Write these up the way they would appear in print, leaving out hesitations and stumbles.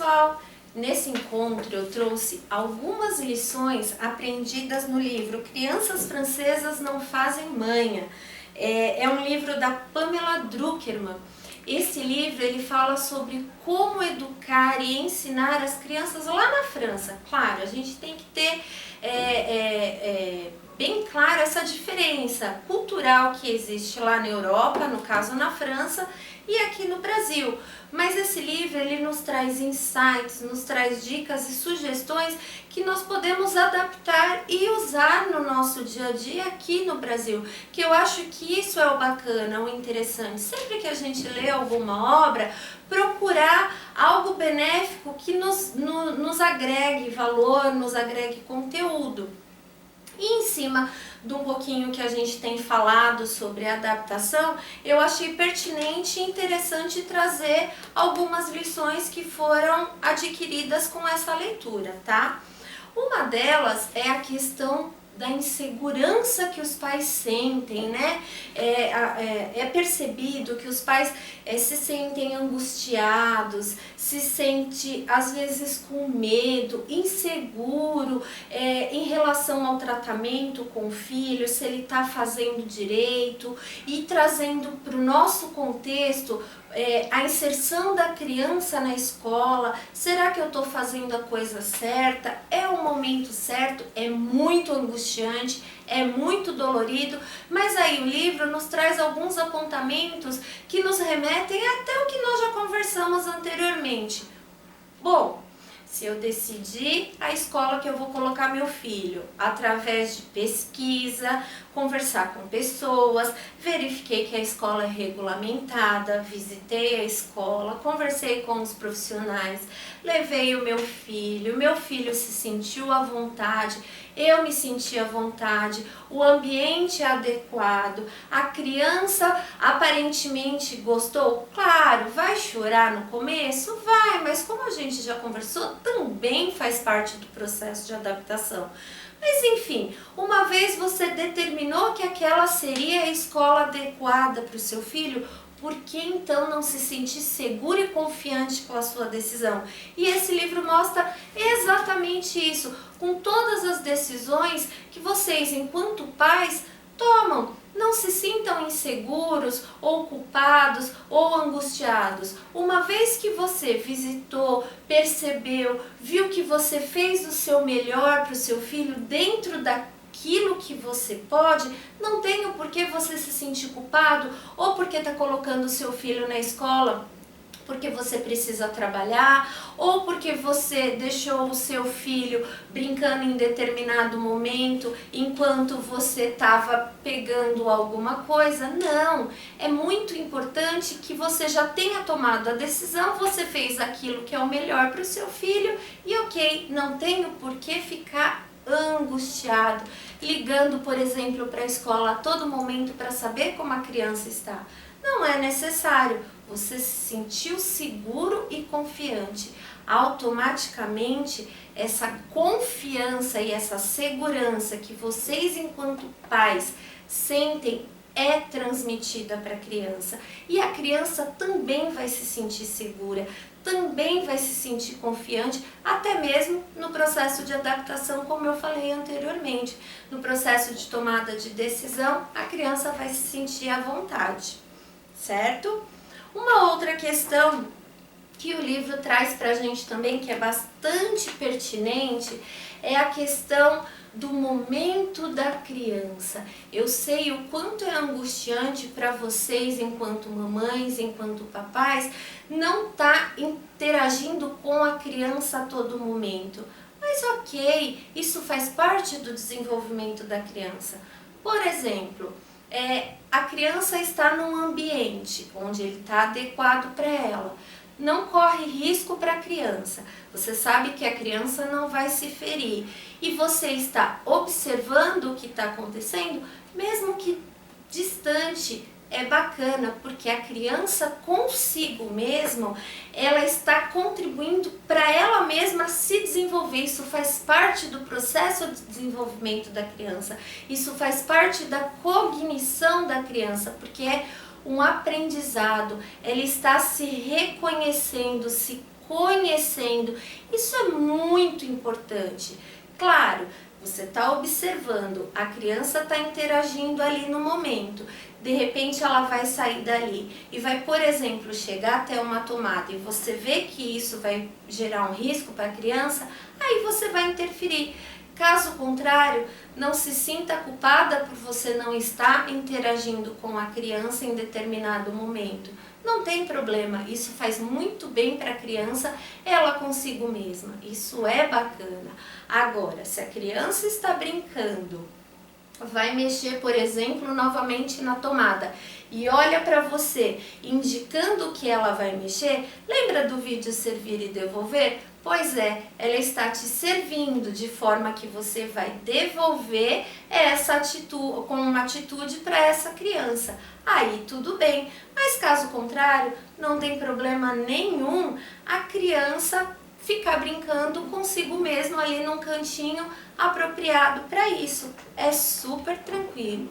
pessoal! Nesse encontro eu trouxe algumas lições aprendidas no livro Crianças Francesas Não Fazem Manha. É um livro da Pamela Druckermann. Esse livro ele fala sobre como educar e ensinar as crianças lá na França. Claro, a gente tem que ter bem clara essa diferença cultural que existe lá na Europa, no caso na França, e aqui no Brasil. Mas esse livro ele nos traz insights, nos traz dicas e sugestões que nós podemos adaptar e usar no nosso dia a dia aqui no Brasil. Que eu acho que isso é o bacana, o interessante. Sempre que a gente lê alguma obra, procurar algo benéfico que nos agregue valor, nos agregue conteúdo. E em cima de um pouquinho que a gente tem falado sobre adaptação, eu achei pertinente e interessante trazer algumas lições que foram adquiridas com essa leitura, tá? Uma delas é a questão da insegurança que os pais sentem, né? É percebido que os pais se sentem angustiados, se sente às vezes com medo, inseguro em relação ao tratamento com o filho, se ele está fazendo direito, e trazendo para o nosso contexto a inserção da criança na escola. Será que eu estou fazendo a coisa certa? É o momento certo? É muito angustiante, é muito dolorido, mas aí o livro nos traz alguns apontamentos que nos remetem até o que nós já conversamos anteriormente. Bom, se eu decidir a escola que eu vou colocar meu filho, através de pesquisa, conversar com pessoas, verifiquei que a escola é regulamentada, visitei a escola, conversei com os profissionais, levei o meu filho se sentiu à vontade, eu me senti à vontade, o ambiente é adequado, a criança aparentemente gostou. Claro, vai chorar no começo? Vai, mas como a gente já conversou, também faz parte do processo de adaptação. Mas enfim, uma vez você determinou que aquela seria a escola adequada para o seu filho, por que então não se sentir seguro e confiante com a sua decisão? E esse livro mostra exatamente isso, com todas as decisões que vocês, enquanto pais, tomam. Não se sintam inseguros, ou culpados, ou angustiados. Uma vez que você visitou, percebeu, viu que você fez o seu melhor para o seu filho dentro daquilo que você pode, não tem o porquê você se sentir culpado, ou porque está colocando o seu filho na escola porque você precisa trabalhar, ou porque você deixou o seu filho brincando em determinado momento enquanto você estava pegando alguma coisa. Não, é muito importante que você já tenha tomado a decisão, você fez aquilo que é o melhor para o seu filho e ok, não tenho por que ficar angustiado, ligando, por exemplo, para a escola a todo momento para saber como a criança está. Não é necessário. Você se sentiu seguro e confiante. Automaticamente, essa confiança e essa segurança que vocês, enquanto pais, sentem é transmitida para a criança. E a criança também vai se sentir segura, também vai se sentir confiante, até mesmo no processo de adaptação, como eu falei anteriormente. No processo de tomada de decisão, a criança vai se sentir à vontade, certo? Uma outra questão que o livro traz para a gente também, que é bastante pertinente, é a questão do momento da criança. Eu sei o quanto é angustiante para vocês, enquanto mamães, enquanto papais, não estar interagindo com a criança a todo momento. Mas ok, isso faz parte do desenvolvimento da criança. Por exemplo, a criança está num ambiente onde ele está adequado para ela. Não corre risco para a criança. Você sabe que a criança não vai se ferir. E você está observando o que está acontecendo, mesmo que distante. É bacana, porque a criança consigo mesmo, ela está contribuindo para ela mesma se desenvolver. Isso faz parte do processo de desenvolvimento da criança. Isso faz parte da cognição da criança, porque é um aprendizado. Ela está se reconhecendo, se conhecendo. Isso é muito importante. Claro, você está observando, a criança está interagindo ali no momento. De repente ela vai sair dali e vai, por exemplo, chegar até uma tomada e você vê que isso vai gerar um risco para a criança, aí você vai interferir. Caso contrário, não se sinta culpada por você não estar interagindo com a criança em determinado momento. Não tem problema, isso faz muito bem para a criança, ela consigo mesma. Isso é bacana. Agora, se a criança está brincando, vai mexer, por exemplo, novamente na tomada e olha para você indicando que ela vai mexer, lembra do vídeo servir e devolver? Pois é, ela está te servindo de forma que você vai devolver essa atitude, com uma atitude para essa criança. Aí tudo bem, mas caso contrário, não tem problema nenhum a criança ficar brincando consigo mesmo ali num cantinho apropriado para isso. É super tranquilo.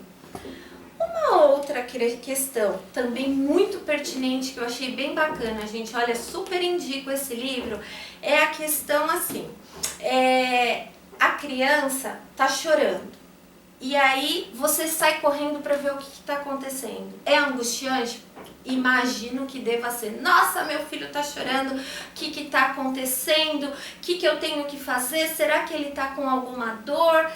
Uma outra questão, também muito pertinente, que eu achei bem bacana, gente, olha, super indico esse livro, é a questão assim, a criança tá chorando, e aí você sai correndo para ver o que está acontecendo. É angustiante? Imagino que deva ser. Nossa, meu filho tá chorando, o que está acontecendo? O que eu tenho que fazer? Será que ele tá com alguma dor?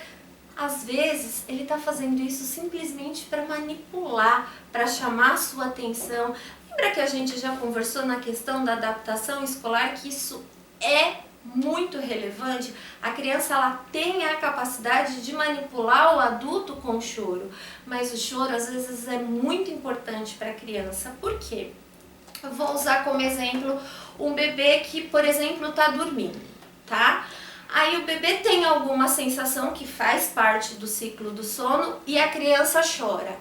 Às vezes, ele está fazendo isso simplesmente para manipular, para chamar a sua atenção. Lembra que a gente já conversou na questão da adaptação escolar, que isso é muito relevante? A criança ela tem a capacidade de manipular o adulto com o choro, mas o choro às vezes é muito importante para a criança. Por quê? Eu vou usar como exemplo um bebê que, por exemplo, está dormindo, tá? Aí o bebê tem alguma sensação que faz parte do ciclo do sono e a criança chora.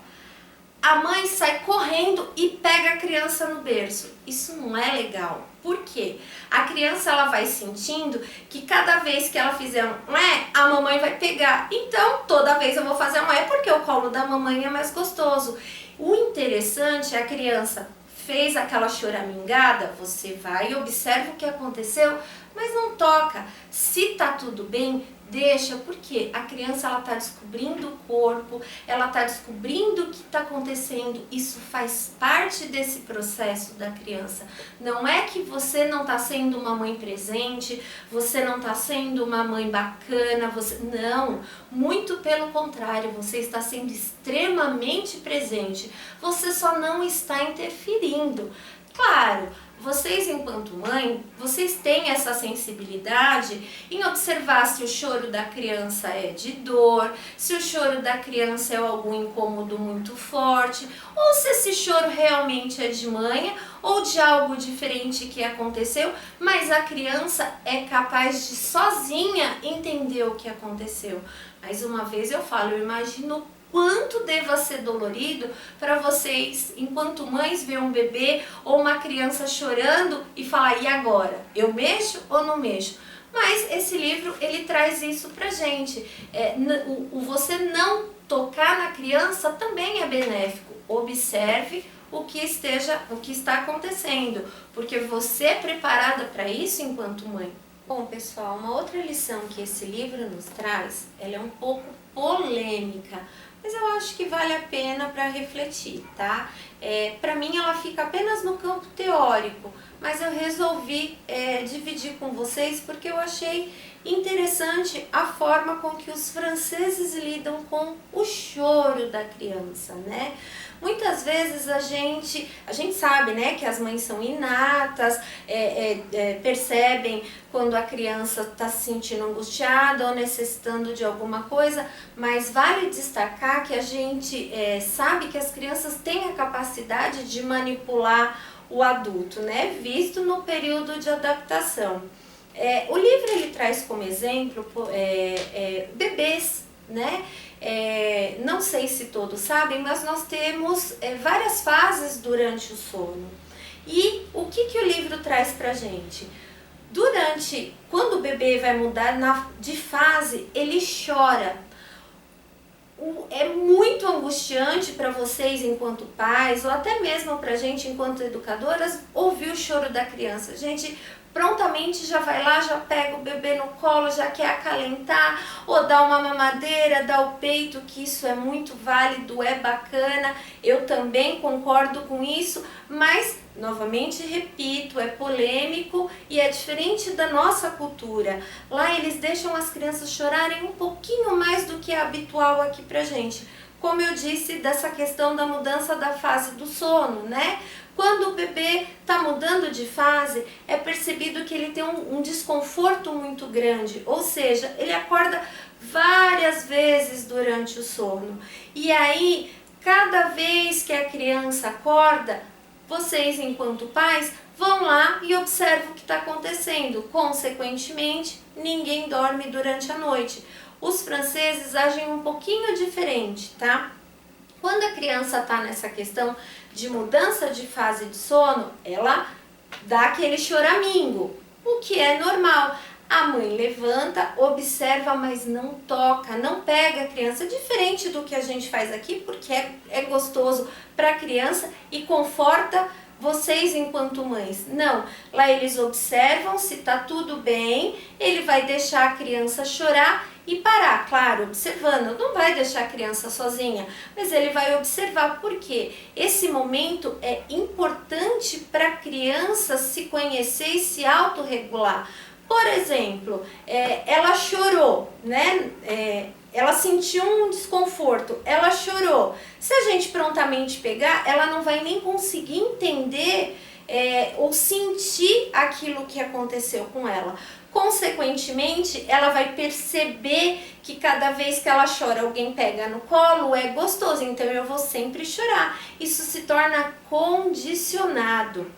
A mãe sai correndo e pega a criança no berço. Isso não é legal. Por quê? A criança ela vai sentindo que cada vez que ela fizer um é, a mamãe vai pegar. Então, toda vez eu vou fazer um é porque o colo da mamãe é mais gostoso. O interessante é a criança fez aquela choramingada, você vai e observa o que aconteceu, mas não toca. Se tá tudo bem, deixa, porque a criança ela tá descobrindo o corpo, ela tá descobrindo o que está acontecendo. Isso faz parte desse processo da criança. Não é que você não tá sendo uma mãe presente, você não tá sendo uma mãe bacana, não, muito pelo contrário, você está sendo extremamente presente. Você só não está interferindo. Claro, vocês enquanto mãe, vocês têm essa sensibilidade em observar se o choro da criança é de dor, se o choro da criança é algum incômodo muito forte, ou se esse choro realmente é de manha ou de algo diferente que aconteceu, mas a criança é capaz de sozinha entender o que aconteceu. Mais uma vez eu falo, eu imagino quanto deva ser dolorido para vocês, enquanto mães, ver um bebê ou uma criança chorando e falar, e agora? Eu mexo ou não mexo? Mas esse livro, ele traz isso pra gente. Você não tocar na criança também é benéfico. Observe o que está acontecendo, porque você é preparada para isso enquanto mãe. Bom, pessoal, uma outra lição que esse livro nos traz, ela é um pouco polêmica, mas eu acho que vale a pena para refletir, tá? Para mim ela fica apenas no campo teórico, mas eu resolvi dividir com vocês porque eu achei interessante a forma com que os franceses lidam com o choro da criança, né? Muitas vezes a gente sabe, né, que as mães são inatas, percebem quando a criança está se sentindo angustiada ou necessitando de alguma coisa, mas vale destacar que a gente sabe que as crianças têm a capacidade de manipular o adulto, né, visto no período de adaptação. O livro ele traz como exemplo bebês, né? Não sei se todos sabem, mas nós temos várias fases durante o sono. E o que o livro traz pra gente? Quando o bebê vai mudar de fase, ele chora. É muito angustiante para vocês enquanto pais, ou até mesmo pra gente enquanto educadoras, ouvir o choro da criança. Gente, prontamente já vai lá, já pega o bebê no colo, já quer acalentar, ou dá uma mamadeira, dá o peito, que isso é muito válido, é bacana, eu também concordo com isso, mas, novamente repito, é polêmico e é diferente da nossa cultura. Lá eles deixam as crianças chorarem um pouquinho mais do que é habitual aqui pra gente. Como eu disse, dessa questão da mudança da fase do sono, né? Quando o bebê está mudando de fase, é percebido que ele tem um desconforto muito grande, ou seja, ele acorda várias vezes durante o sono. E aí, cada vez que a criança acorda, vocês, enquanto pais, vão lá e observam o que está acontecendo. Consequentemente, ninguém dorme durante a noite. Os franceses agem um pouquinho diferente, tá? Quando a criança está nessa questão de mudança de fase de sono, ela dá aquele choramingo, o que é normal. A mãe levanta, observa, mas não toca, não pega a criança, diferente do que a gente faz aqui, porque é gostoso para a criança e conforta vocês enquanto mães. Não, lá eles observam se está tudo bem, ele vai deixar a criança chorar e parar, claro, observando, não vai deixar a criança sozinha, mas ele vai observar, porque esse momento é importante para a criança se conhecer e se autorregular. Por exemplo, ela chorou, né? Ela sentiu um desconforto, ela chorou. Se a gente prontamente pegar, ela não vai nem conseguir entender ou sentir aquilo que aconteceu com ela. Consequentemente, ela vai perceber que cada vez que ela chora, alguém pega no colo, é gostoso, então eu vou sempre chorar. Isso se torna condicionado.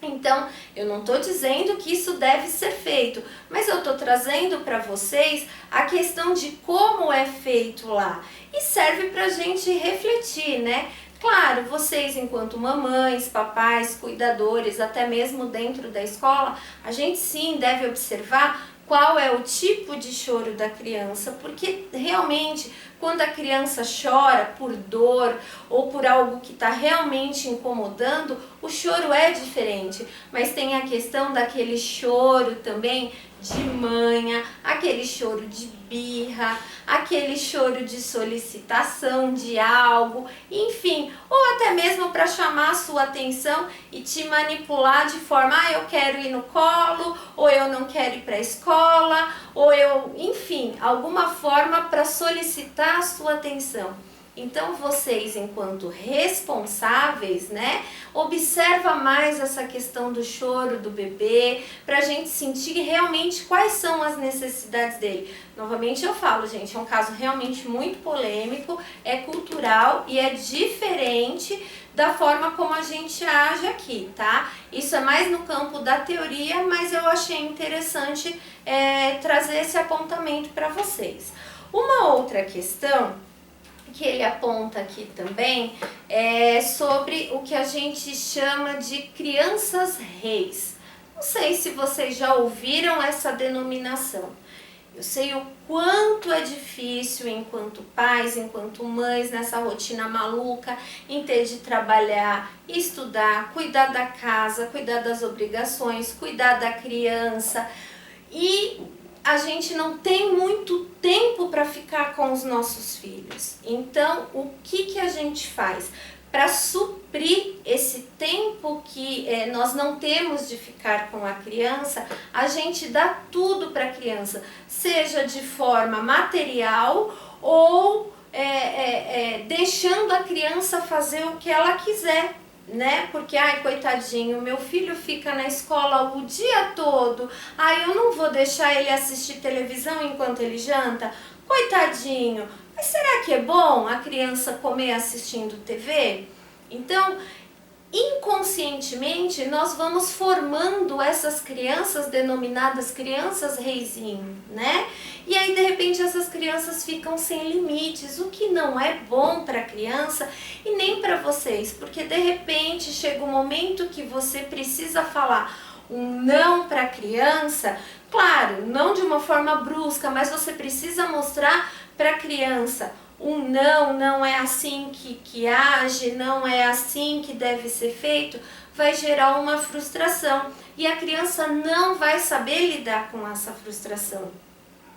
Então, eu não estou dizendo que isso deve ser feito, mas eu estou trazendo para vocês a questão de como é feito lá. E serve para a gente refletir, né? Claro, vocês enquanto mamães, papais, cuidadores, até mesmo dentro da escola, a gente sim deve observar qual é o tipo de choro da criança, porque realmente quando a criança chora por dor ou por algo que está realmente incomodando, o choro é diferente, mas tem a questão daquele choro também de manha, aquele choro de birra, aquele choro de solicitação de algo, enfim, ou até mesmo para chamar a sua atenção e te manipular de forma, eu quero ir no colo, ou eu não quero ir para a escola, ou eu, enfim, alguma forma para solicitar a sua atenção. Então vocês, enquanto responsáveis, né, observa mais essa questão do choro do bebê, para a gente sentir realmente quais são as necessidades dele. Novamente eu falo, gente, é um caso realmente muito polêmico, é cultural e é diferente da forma como a gente age aqui, tá? Isso é mais no campo da teoria, mas eu achei interessante trazer esse apontamento para vocês. Uma outra questão que ele aponta aqui também é sobre o que a gente chama de crianças reis. Não sei se vocês já ouviram essa denominação. Eu sei o quanto é difícil enquanto pais, enquanto mães, nessa rotina maluca, em ter de trabalhar, estudar, cuidar da casa, cuidar das obrigações, cuidar da criança e a gente não tem muito tempo para ficar com os nossos filhos. Então, o que a gente faz? Para suprir esse tempo que nós não temos de ficar com a criança, a gente dá tudo para a criança, seja de forma material ou deixando a criança fazer o que ela quiser, né? Porque, ai, coitadinho, meu filho fica na escola o dia todo, ai, eu não vou deixar ele assistir televisão enquanto ele janta, coitadinho. Mas será que é bom a criança comer assistindo TV? Então, inconscientemente, nós vamos formando essas crianças denominadas crianças reizinho, né? E aí, de repente, essas crianças ficam sem limites, o que não é bom para a criança e nem para vocês, porque de repente chega um momento que você precisa falar um não para a criança, claro, não de uma forma brusca, mas você precisa mostrar para a criança um não é assim que age, não é assim que deve ser feito. vai gerar uma frustração e a criança não vai saber lidar com essa frustração.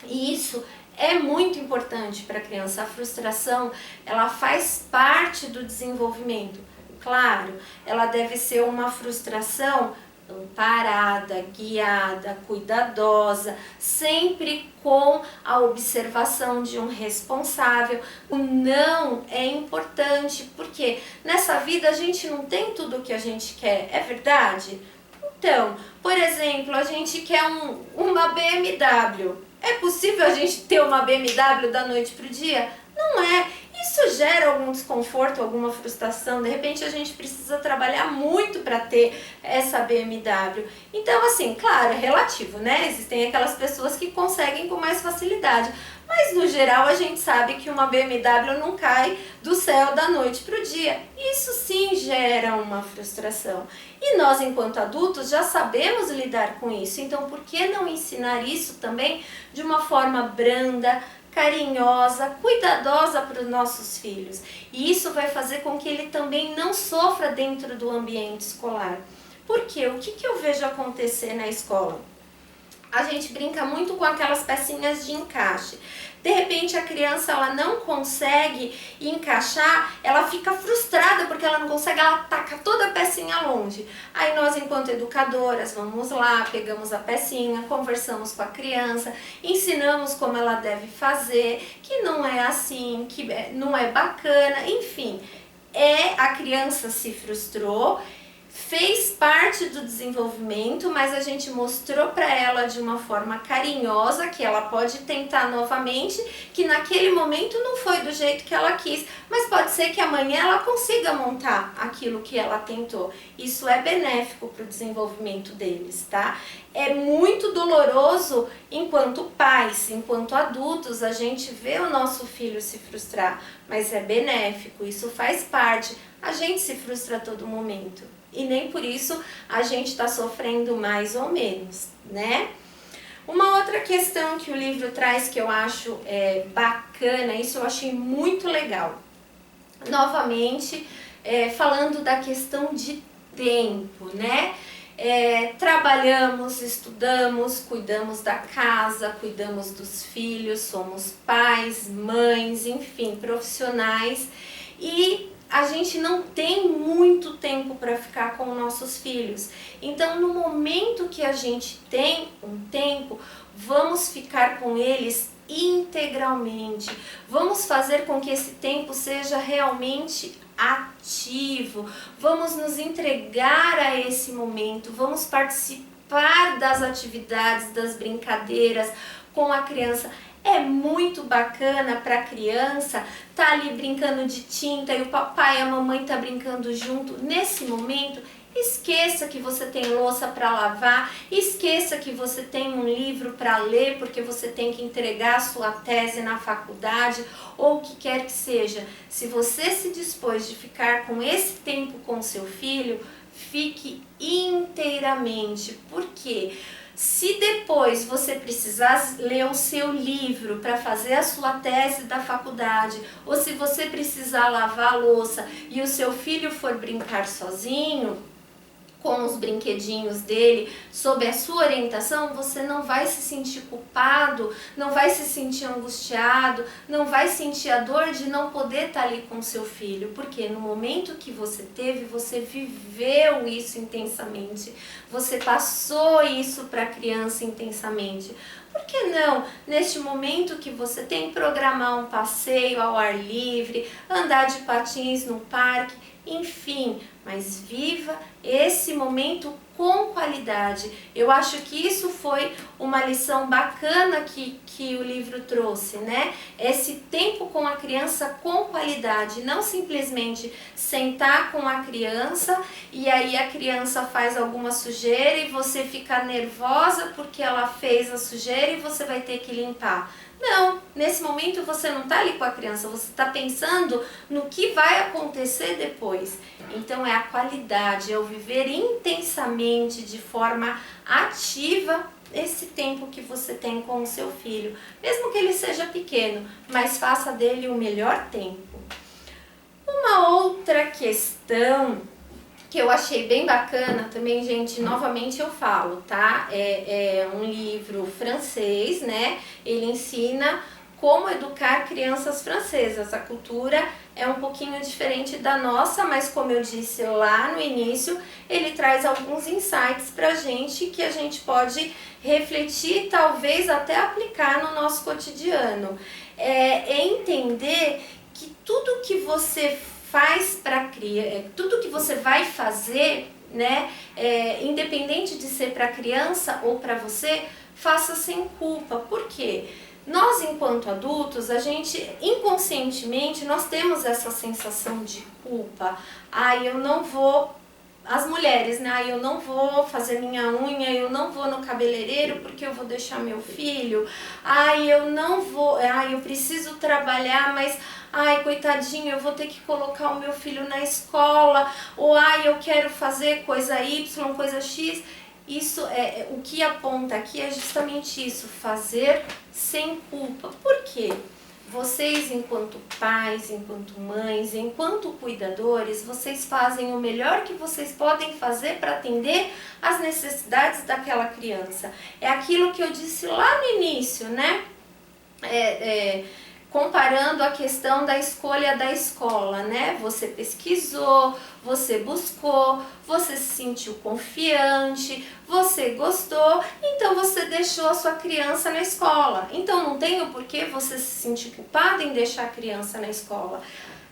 E isso é muito importante para a criança. A frustração, ela faz parte do desenvolvimento. Claro, ela deve ser uma frustração amparada, guiada, cuidadosa, sempre com a observação de um responsável. O não é importante, porque nessa vida a gente não tem tudo o que a gente quer, é verdade? Então, por exemplo, a gente quer uma BMW. É possível a gente ter uma BMW da noite para o dia? Não é. Isso gera algum desconforto, alguma frustração. De repente a gente precisa trabalhar muito para ter essa BMW. Então, assim, claro, é relativo, né? Existem aquelas pessoas que conseguem com mais facilidade. Mas no geral a gente sabe que uma BMW não cai do céu da noite para o dia. Isso sim gera uma frustração. E nós, enquanto adultos, já sabemos lidar com isso. Então, por que não ensinar isso também de uma forma branda, carinhosa, cuidadosa para os nossos filhos? E isso vai fazer com que ele também não sofra dentro do ambiente escolar. Por quê? O que eu vejo acontecer na escola? A gente brinca muito com aquelas pecinhas de encaixe. De repente a criança ela não consegue encaixar, ela fica frustrada porque ela não consegue, ela taca toda a pecinha longe. Aí nós, enquanto educadoras, vamos lá, pegamos a pecinha, conversamos com a criança, ensinamos como ela deve fazer, que não é assim, que não é bacana, enfim. A criança se frustrou, fez parte do desenvolvimento, mas a gente mostrou para ela de uma forma carinhosa que ela pode tentar novamente, que naquele momento não foi do jeito que ela quis, mas pode ser que amanhã ela consiga montar aquilo que ela tentou. Isso é benéfico para o desenvolvimento deles, tá? É muito doloroso enquanto pais, enquanto adultos, a gente vê o nosso filho se frustrar, mas é benéfico, isso faz parte. A gente se frustra a todo momento. E nem por isso a gente está sofrendo mais ou menos, né? Uma outra questão que o livro traz que eu acho bacana, isso eu achei muito legal. Novamente, falando da questão de tempo, né? Trabalhamos, estudamos, cuidamos da casa, cuidamos dos filhos, somos pais, mães, enfim, profissionais, e a gente não tem muito tempo para ficar com nossos filhos. Então, no momento que a gente tem um tempo, vamos ficar com eles integralmente. Vamos fazer com que esse tempo seja realmente ativo. Vamos nos entregar a esse momento. Vamos participar das atividades, das brincadeiras com a criança. É muito bacana para a criança tá ali brincando de tinta e o papai e a mamãe tá brincando junto. Nesse momento, esqueça que você tem louça para lavar, esqueça que você tem um livro para ler porque você tem que entregar a sua tese na faculdade ou o que quer que seja. Se você se dispôs de ficar com esse tempo com seu filho, fique inteiramente. Por quê? Se depois você precisar ler o seu livro para fazer a sua tese da faculdade, ou se você precisar lavar a louça e o seu filho for brincar sozinho, com os brinquedinhos dele, sob a sua orientação, você não vai se sentir culpado, não vai se sentir angustiado, não vai sentir a dor de não poder estar ali com seu filho, porque no momento que você teve, você viveu isso intensamente, você passou isso para a criança intensamente. Por que não, neste momento que você tem, programar um passeio ao ar livre, andar de patins no parque, enfim, mas viva esse momento com qualidade. Eu acho que isso foi uma lição bacana que o livro trouxe, né? Esse tempo com a criança com qualidade, não simplesmente sentar com a criança e aí a criança faz alguma sujeira e você fica nervosa porque ela fez a sujeira e você vai ter que limpar. Não, nesse momento você não está ali com a criança, você está pensando no que vai acontecer depois. Então é a qualidade, é o viver intensamente, de forma ativa, esse tempo que você tem com o seu filho. Mesmo que ele seja pequeno, mas faça dele o melhor tempo. Uma outra questão que eu achei bem bacana também, gente, novamente eu falo, tá? É um livro francês, né? Ele ensina como educar crianças francesas. A cultura é um pouquinho diferente da nossa, mas como eu disse lá no início, ele traz alguns insights pra gente que a gente pode refletir, talvez até aplicar no nosso cotidiano. É entender que tudo que você faz para criar, tudo que você vai fazer, né, independente de ser para criança ou para você, faça sem culpa. Por quê? Nós, enquanto adultos, a gente inconscientemente nós temos essa sensação de culpa. Eu não vou, as mulheres, né? Eu não vou fazer minha unha, eu não vou no cabeleireiro porque eu vou deixar meu filho. Eu não vou, eu preciso trabalhar, mas coitadinho, eu vou ter que colocar o meu filho na escola. Ou eu quero fazer coisa Y, coisa X. Isso o que aponta aqui é justamente isso, fazer sem culpa. Por quê? Vocês, enquanto pais, enquanto mães, enquanto cuidadores, vocês fazem o melhor que vocês podem fazer para atender às necessidades daquela criança. É aquilo que eu disse lá no início, né? Comparando a questão da escolha da escola, né? Você pesquisou, você buscou, você se sentiu confiante, você gostou, então você deixou a sua criança na escola. Então não tem o porquê você se sentir culpado em deixar a criança na escola.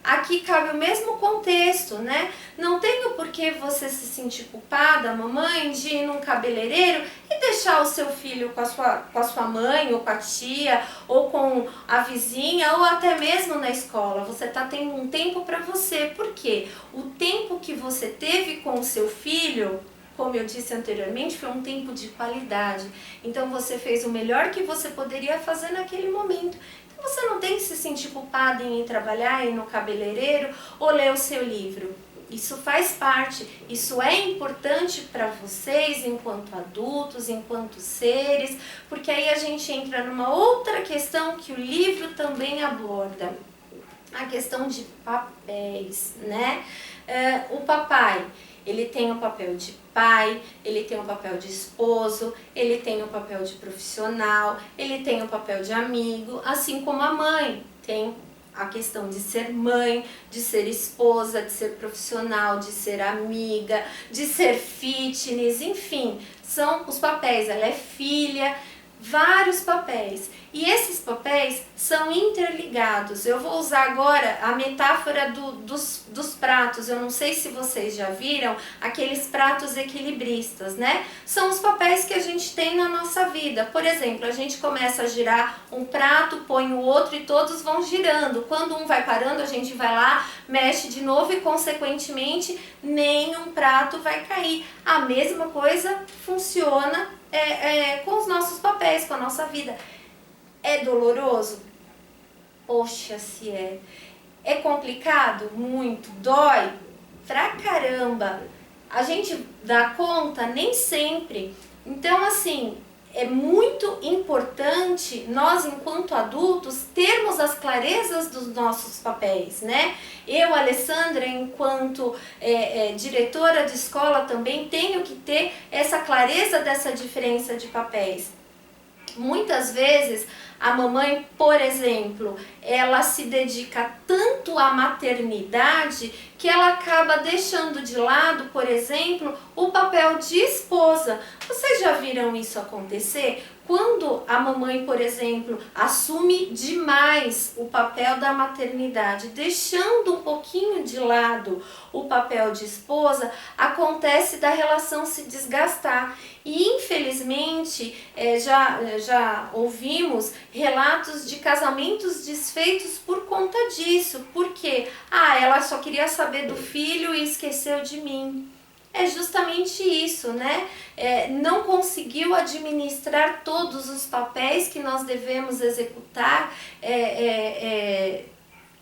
Aqui cabe o mesmo contexto, né? Não tem o porquê você se sentir culpada, mamãe, de ir num cabeleireiro e deixar o seu filho com a sua mãe, ou com a tia, ou com a vizinha, ou até mesmo na escola. Você está tendo um tempo para você. Por quê? O tempo que você teve com o seu filho, como eu disse anteriormente, foi um tempo de qualidade. Então você fez o melhor que você poderia fazer naquele momento. Você não tem que se sentir culpada em ir trabalhar, ir no cabeleireiro ou ler o seu livro. Isso faz parte, isso é importante para vocês enquanto adultos, enquanto seres, porque aí a gente entra numa outra questão que o livro também aborda, a questão de papéis, né? O papai, ele tem o papel de pai, ele tem o papel de esposo, ele tem o papel de profissional, ele tem o papel de amigo, assim como a mãe tem a questão de ser mãe, de ser esposa, de ser profissional, de ser amiga, de ser fitness, enfim, são os papéis. Ela é filha, vários papéis. E esses papéis são interligados. Eu vou usar agora a metáfora dos pratos. Eu não sei se vocês já viram aqueles pratos equilibristas, né? São os papéis que a gente tem na nossa vida. Por exemplo, a gente começa a girar um prato, põe o outro e todos vão girando. Quando um vai parando, a gente vai lá, mexe de novo e, consequentemente, nenhum prato vai cair. A mesma coisa funciona com os nossos papéis, com a nossa vida. É doloroso? Poxa, se é. É complicado? Muito. Dói? Pra caramba. A gente dá conta? Nem sempre. Então, assim, é muito importante nós, enquanto adultos, termos as clarezas dos nossos papéis, né? Eu, Alessandra, enquanto diretora de escola, também tenho que ter essa clareza dessa diferença de papéis. Muitas vezes a mamãe, por exemplo, ela se dedica tanto à maternidade que ela acaba deixando de lado, por exemplo, o papel de esposa. Vocês já viram isso acontecer? Quando a mamãe, por exemplo, assume demais o papel da maternidade, deixando um pouquinho de lado o papel de esposa, acontece da relação se desgastar. E infelizmente já ouvimos relatos de casamentos desfeitos por conta disso. Por quê? Ela só queria saber do filho e esqueceu de mim. É justamente isso, né? Não conseguiu administrar todos os papéis que nós devemos executar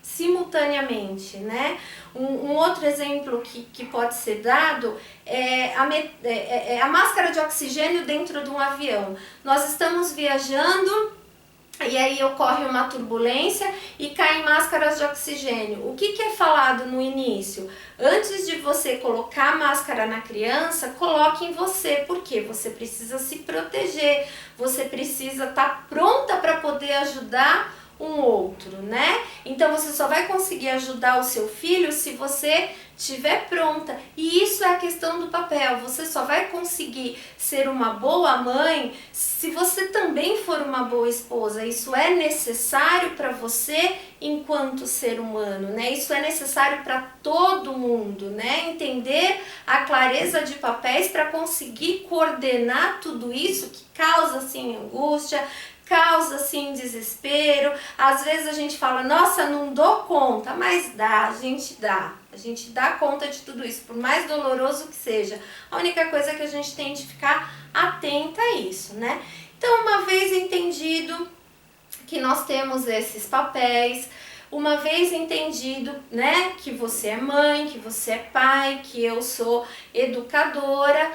simultaneamente, né? Um outro exemplo que pode ser dado é a máscara de oxigênio dentro de um avião. Nós estamos viajando e aí ocorre uma turbulência e caem máscaras de oxigênio. O que é falado no início? Antes de você colocar a máscara na criança, coloque em você, porque você precisa se proteger, você precisa estar pronta para poder ajudar um outro, né? Então você só vai conseguir ajudar o seu filho se você estiver pronta. E isso é a questão do papel. Você só vai conseguir ser uma boa mãe se você também for uma boa esposa. Isso é necessário para você enquanto ser humano, né? Isso é necessário para todo mundo, né? Entender a clareza de papéis para conseguir coordenar tudo isso que causa assim angústia, causa assim desespero. Às vezes a gente fala, nossa, não dou conta, mas dá, a gente dá conta de tudo isso, por mais doloroso que seja. A única coisa é que a gente tem de ficar atenta a isso, né? Então, uma vez entendido que nós temos esses papéis, uma vez entendido, né, que você é mãe, que você é pai, que eu sou educadora,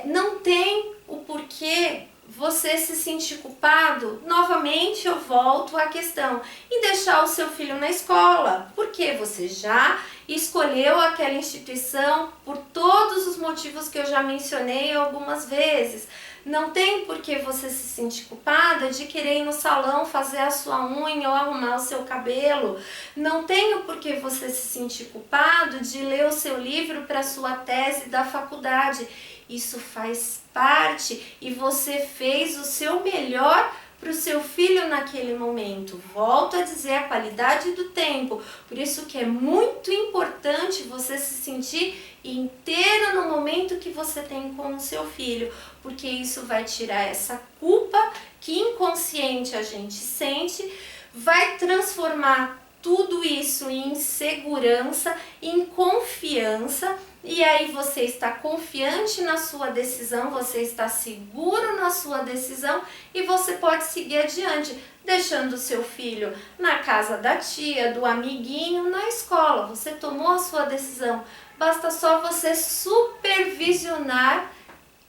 não tem o porquê você se sentir culpado. Novamente eu volto à questão em deixar o seu filho na escola, porque você já escolheu aquela instituição por todos os motivos que eu já mencionei algumas vezes. Não tem por que você se sentir culpada de querer ir no salão fazer a sua unha ou arrumar o seu cabelo. Não tem por que você se sentir culpado de ler o seu livro para a sua tese da faculdade. Isso faz parte e você fez o seu melhor para o seu filho naquele momento. Volto a dizer, a qualidade do tempo. Por isso que é muito importante você se sentir inteiro no momento que você tem com o seu filho, porque isso vai tirar essa culpa que inconsciente a gente sente, vai transformar tudo isso em segurança, em confiança, e aí você está confiante na sua decisão, você está seguro na sua decisão e você pode seguir adiante, deixando o seu filho na casa da tia, do amiguinho, na escola. Você tomou a sua decisão, basta só você supervisionar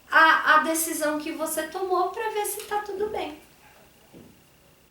a decisão que você tomou para ver se está tudo bem.